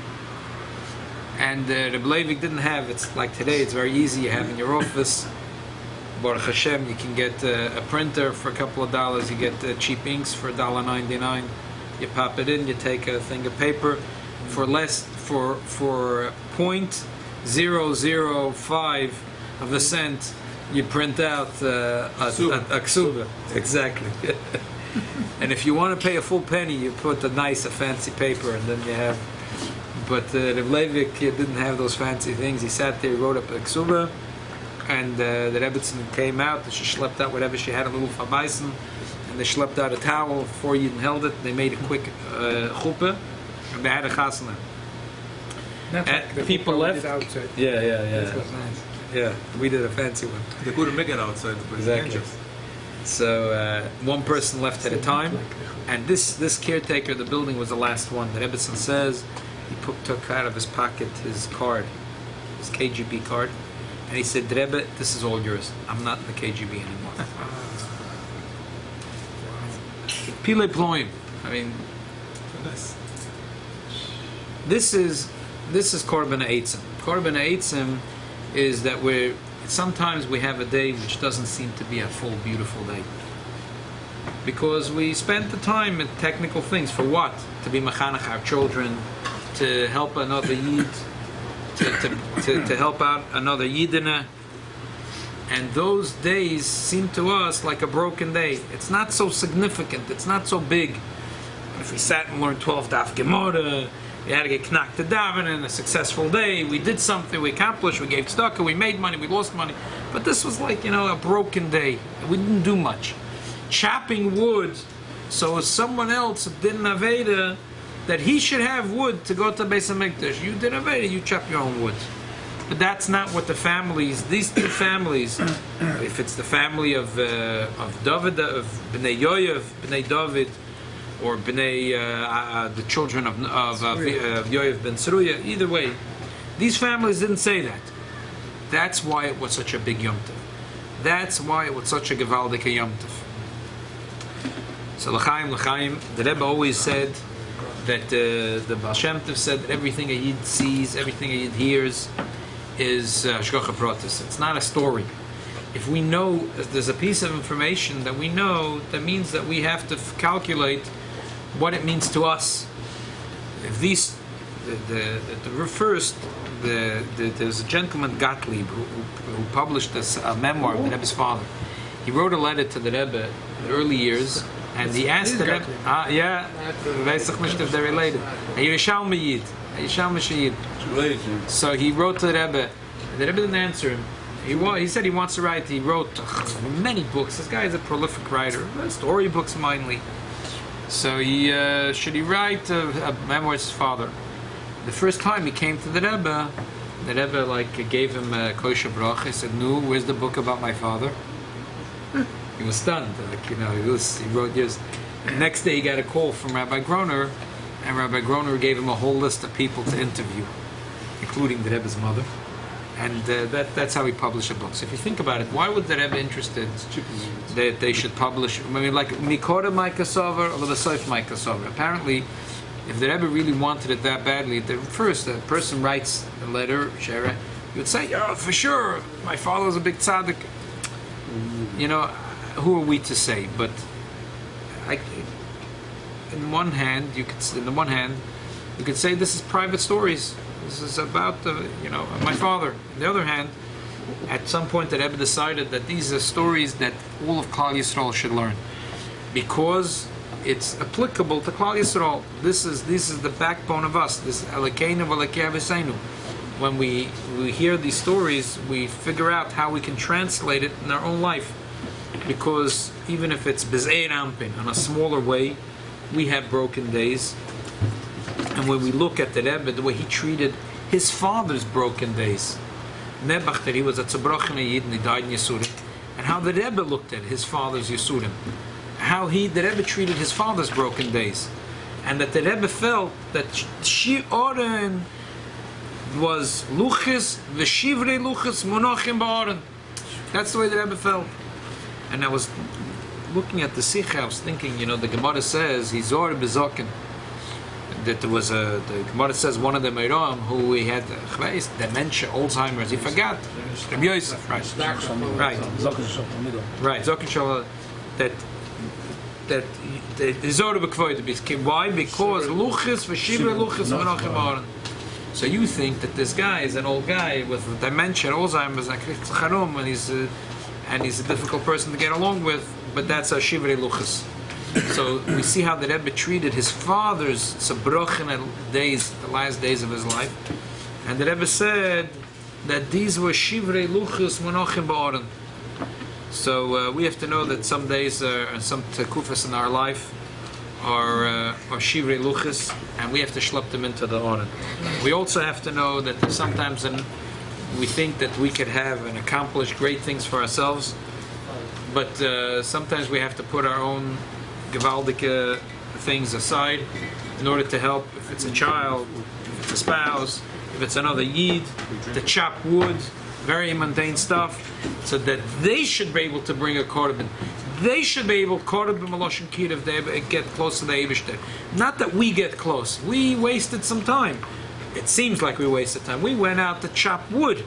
And Rebbe Leivik didn't have, it's like today, it's very easy. You have in your office, Baruch Hashem, you can get a printer for a couple of dollars. You get cheap inks for $1.99. You pop it in, you take a thing of paper. For 0.005 of a cent, you print out a ksuba. Exactly. And if you want to pay a full penny, you put a fancy paper, and then you have. But Reb Leivik didn't have those fancy things. He sat there, wrote up a ksuba, and the Rebbetzin came out, and she schlepped out whatever she had, a little fabaisen, and they schlepped out a towel. 4 Yidden held it. They made a quick chuppah, and they had a chasana. Like people left. Outside. Yeah. This was nice. Yeah, we did a fancy one. They couldn't make it outside. Exactly. So one person left at a time, and this caretaker of the building was the last one. The Rebbetzin says he took out of his pocket his card, his KGB card, and he said, Rebbe, this is all yours. I'm not in the KGB anymore. Pile ploim. I mean, this is Korban Ha'etzim. Korban Ha'etzim is that sometimes we have a day which doesn't seem to be a full, beautiful day. Because we spent the time in technical things. For what? To be machanach our children, to help another Yid, to help out another Yidina. And those days seem to us like a broken day. It's not so significant, it's not so big. If we sat and learned 12 daf Gemara, we had to get knocked to daven in a successful day. We did something, we accomplished, we gave tzedakah, we made money, we lost money. But this was like, a broken day. We didn't do much. Chopping wood, so someone else did an Aveda, that he should have wood to go to Beis HaMikdash. You did Aveda, you chop your own wood. But that's not what the families, these two families, if it's the family of David, of Bnei Yoyev, Bnei David, or Bnei, the children of Yoyev ben Seruya, either way, these families didn't say that. That's why it was such a big Yom Tov. That's why it was such a gewaldige Yom Tov. So l'chaim, the Rebbe always said that the Baal Shem Tov said that everything a Yid sees, everything a Yid hears is Hashgacha Pratis. It's not a story. If we know there's a piece of information that we know, that means that we have to calculate what it means to us. If these, there's a gentleman Gottlieb who published this memoir of the Rebbe's father. He wrote a letter to the Rebbe in the early years, and he asked the Rebbe, they're related. So he wrote to the Rebbe. The Rebbe didn't answer him. He said he wants to write. He wrote many books. This guy is a prolific writer, storybooks mainly. So should he write a memoir of his father? The first time he came to the Rebbe gave him a kosher bracha. He said, "No, where's the book about my father?" He was stunned. He wrote years. The next day he got a call from Rabbi Groner, and Rabbi Groner gave him a whole list of people to interview, including the Rebbe's mother. And that's how he published a book. So if you think about it, why would the Rebbe interested that they should publish? I mean, like Mikora Maikasover or the Soif Maikasover. Apparently, if the Rebbe really wanted it that badly, first the person writes a letter, Shara, you would say, "Oh, for sure, my father's a big tzaddik." You know, who are we to say? But on one hand, you could say this is private stories. This is about my father. On the other hand, at some point the Rebbe decided that these are stories that all of Klal Yisrael should learn, because it's applicable to Klal Yisrael. This is the backbone of us. This Elokeinu v'Elokei Aviseinu. When we hear these stories, we figure out how we can translate it in our own life. Because even if it's B'Zeir Ampin, on a smaller way, we have broken days. And when we look at the Rebbe, the way he treated his father's broken days, Nebuch, that he was a Tzabrochen Yid and he died in Yisurim, and how the Rebbe looked at his father's Yisurim, how the Rebbe treated his father's broken days, and that the Rebbe felt that Shi'oren was Luchis, V'Shivrei Luchis, Monochim Ba'oren. That's the way the Rebbe felt. And I was looking at the Sikha, I was thinking, the Gemara says, Hizor Bezokin, that there was the Gemara says one of the Meiram who he had dementia, Alzheimer's, he forgot. Rabbi Yosef, right? Zokin Shalom, that Hizor Bekvoid. Why? Because Luchis V'Shivrei Luchis Monochim Ba'oren. So you think that this guy is an old guy with dementia, Alzheimer's, and he's a difficult person to get along with, but that's a Shivrei Luchas. So we see how the Rebbe treated his father's Sabrochen days, the last days of his life, and the Rebbe said that these were Shivrei Luchas Monochim Ba'oren. So we have to know that some days and some tekufas in our life are Shivrei Luchas, and we have to schlep them into the Oren. We also have to know that sometimes we think that we could have and accomplish great things for ourselves, but sometimes we have to put our own gewaldige things aside in order to help. If it's a child, if it's a spouse, if it's another Yid, to chop wood, very mundane stuff, so that they should be able to bring a korban. They should be able to korban maloshin kid if they get close to the Eibishter. Not that we get close. We wasted some time. It seems like we wasted time. We went out to chop wood.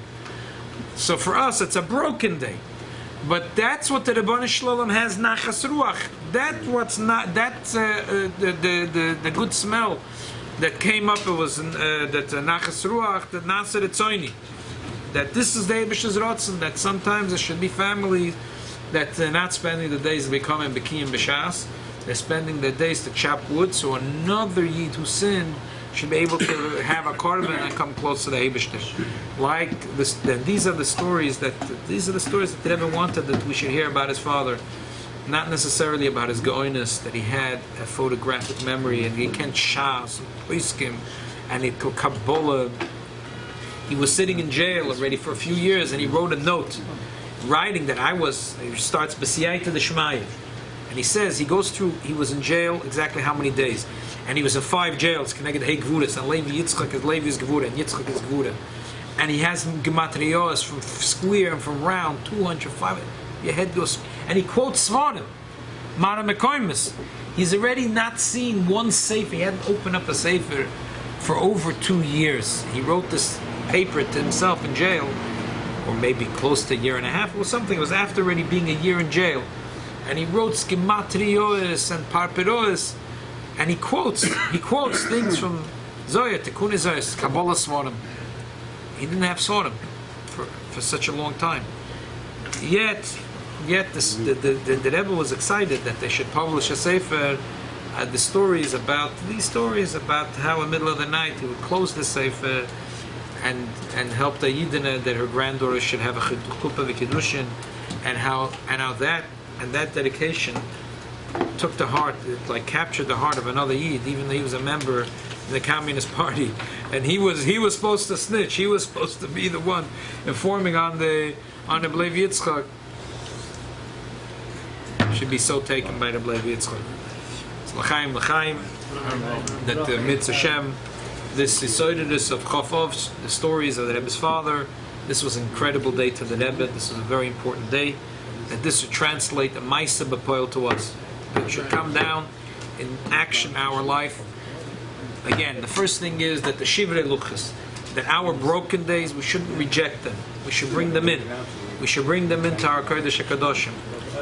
So for us, it's a broken day. But that's what the Rebbeinu Shalom has, nachas ruach. That's the good smell that came up. It was that nachas ruach, that naser etzoini. That this is the Eibishter's rotzen. That sometimes there should be families that not spending the days becoming bekiyim b'shas. They're spending their days to chop wood. So another Yid who sinned should be able to have a korban and come close to the Eibishter. Like this, these are the stories that the Rebbe wanted that we should hear about his father, not necessarily about his goiness, that he had a photographic memory and he can shas and poiskim and it could Kabbalah. He was sitting in jail already for a few years, and he wrote a note, writing that he starts b'siyayta d'shmaya, and he says he was in jail exactly how many days. And he was in 5 jails, connected Hey Gvuras, and Levi Yitzchak is Levi's Gvura, and Yitzchak is Gvura. And he has gematrios from square and from round, 200, 500. Your head goes. And he quotes Svarim, Mara Mekoimus. He's already not seen one sefer. He hadn't opened up a sefer for over 2 years. He wrote this paper to himself in jail, or maybe close to a year and a half or something. It was after already being a year in jail. And he wrote Schematrios and Parperos, and he quotes things from Zohar, Tikkun Zohar, Kabbalah Svarim. He didn't have Svarim for such a long time. Yet the Rebbe was excited that they should publish a sefer. These stories about how in the middle of the night he would close the sefer and help the Yidina that her granddaughter should have a chuppah v'kiddushin, and how that dedication took the heart, it like captured the heart of another Yid, even though he was a member in the Communist Party, and he was supposed to snitch. He was supposed to be the one informing on the Bleiv Yitzchak. Should be so taken by the Bleiv Yitzchak. It's l'chaim that the Mitzvah Hashem, this Yisoidus of Chofovs, the stories of the Rebbe's father. This was an incredible day to the Rebbe. This was a very important day. That this would translate a Maisa B'Poel to us. It should come down in action our life. Again, the first thing is that the Shivrei Luchas, that our broken days, we shouldn't reject them. We should bring them in. We should bring them into our Kodesh HaKadoshim.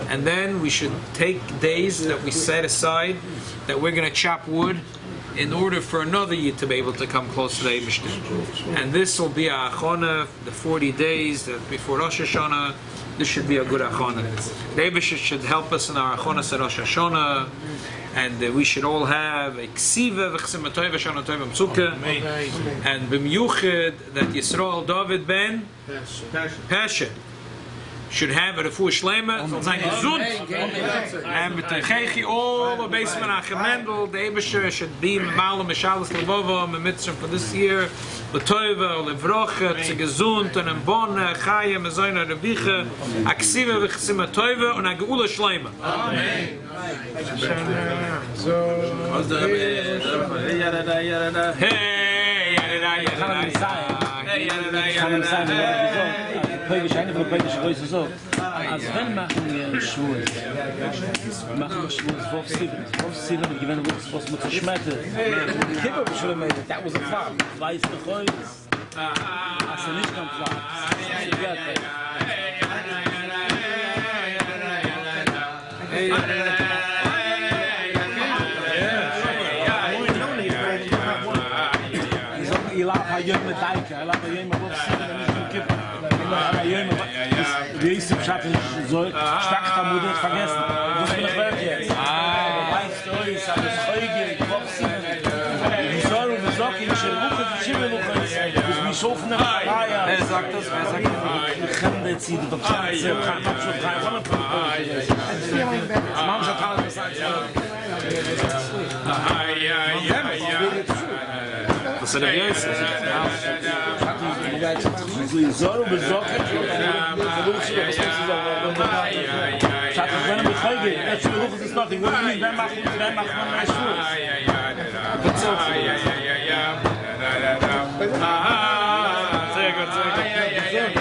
And then we should take days that we set aside, that we're going to chop wood, in order for another year to be able to come close to the Eibishter. And this will be our Achona, the 40 days before Rosh Hashanah. This should be a good Achona. The Eibishter should help us in our Achona at Rosh Hashanah, and we should all have a Ksiva v'chsima toiva shana toiva mtzuka, and b'miyuchid that Yisrael David ben Pesha should have a refuah shlema, soll sein gesund, and with the chechi all the basement Achemendel, the Eibishter should be Malam Mishalas Levova Mitzvah for this year, L'toiva, Levrocha, zu gesund, und im Bonne, Chaya, Mezoyna, Revicha, Aksiva, V'chsima Toiva, und a Geula Shlema. Amen. Pögisch, eine von Pögisch größer so. Als wenn machen wir Schwur, machen wir Schwur, Wurf 7, gewinnen was man zerschmettert. Kipper beschlimmt, that was a farm. Weiß noch heute, als nicht am Farm. Ich lauf ein Jürgen mit Deike, ich lauf ein Jürgen mit Wurf 7, dann ist ein Kipper. Die erste Schatten so stark da muss ich vergessen. Was bin ich wirklich jetzt? Weißt du, ist alles heuge, ich soll und sag ich schon rufe die Schimmeluche. Das mich so von der Feier. Wer sagt das? Ich kann jetzt die doch sagen, ich kann doch schon drei von der Mann schon kann das sagen. Was er jetzt? Sie soll besorgt. Schatz, wenn wir folgen, das ruft es noch, wir wollen dann machen wir Schuhe. Sehr gut, sehr gut.